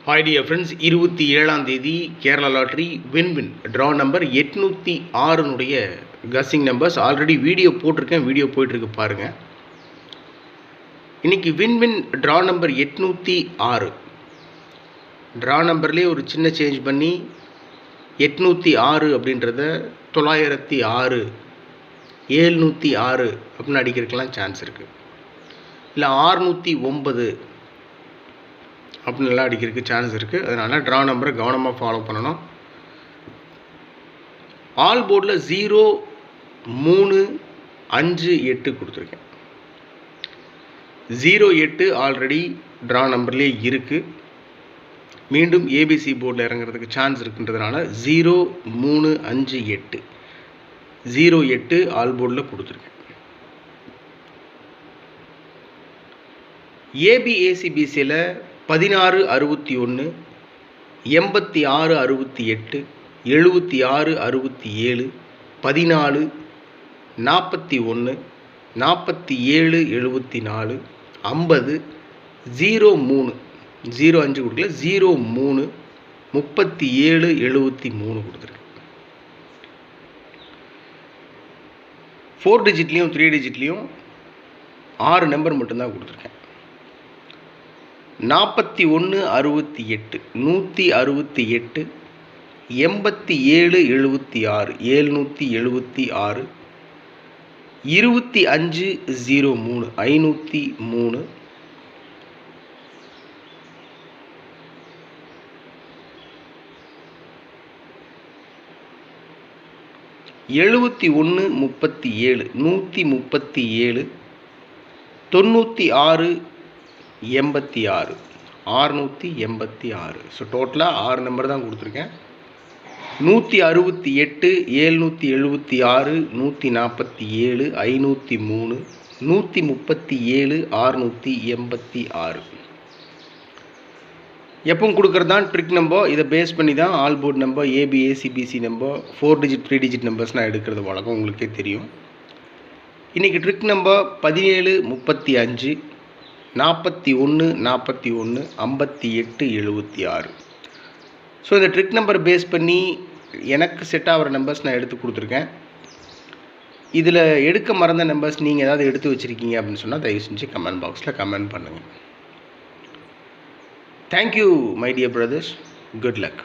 Hi dear friends, 27ஆம் தேதி Kerala lottery win draw number 806 உடைய guessing numbers already video போட்டிருக்கேன். Video போயிட்டுருக்கு பாருங்கள். இன்றைக்கி வின் ட்ரா நம்பர் 806 ட்ரா நம்பர்லேயே ஒரு சின்ன சேஞ்ச் பண்ணி 806 அப்படின்றத 906 706 அப்படின்னு அடிக்கிறதுக்கெலாம் சான்ஸ் இருக்குது. இல்லை 609 அப்படின்லாம் அடிக்கிறதுக்கு சான்ஸ் இருக்குது. அதனால் ட்ரா நம்பரை கவனமாக ஃபாலோ பண்ணணும். ஆல் போர்டில் 0 3 5 8 கொடுத்துருக்கேன். 08 ஆல்ரெடி ட்ரா நம்பர்லேயே இருக்குது. மீண்டும் ஏபிசி போர்டில் இறங்குறதுக்கு சான்ஸ் இருக்குன்றதுனால 0 3 5 8 08 ஆல் போர்டில் கொடுத்துருக்கேன். ஏபிஏசிபிசியில் 16 61 86 68 76 67 14 41 47 74 50 03 05 கொடுக்கல 03 37 73 கொடுத்துருக்கு. 4 டிஜிட்லேயும் 3 டிஜிட்லேயும் 6 நம்பர் மட்டும்தான் கொடுத்துருக்கேன். 41 68 168 87 76 776 25 03 503 71 37 137 96 86 686. ஸோ டோட்டலாக 6 நம்பர் தான் கொடுத்துருக்கேன். 168 776 147 503 137 686. எப்பவும் கொடுக்குறது தான் ட்ரிக் நம்பர். இதை பேஸ் பண்ணி தான் all board number AB AC BC number 4 digit 3 digit நம்பர்ஸ்லாம் எடுக்கிறது வழக்கம், உங்களுக்கே தெரியும். இன்றைக்கி ட்ரிக் நம்பர் 17 35 41 41 58 76. ஸோ இந்த ட்ரிக் நம்பர் பேஸ் பண்ணி எனக்கு செட் ஆகிற நம்பர்ஸ் நான் எடுத்து கொடுத்துருக்கேன். இதில் எடுக்க மறந்த நம்பர்ஸ் நீங்கள் ஏதாவது எடுத்து வச்சுருக்கீங்க அப்படின்னு சொன்னால் தயவு செஞ்சு கமெண்ட் பாக்ஸில் கமெண்ட் பண்ணுங்கள். Thank you my dear brothers. Good luck.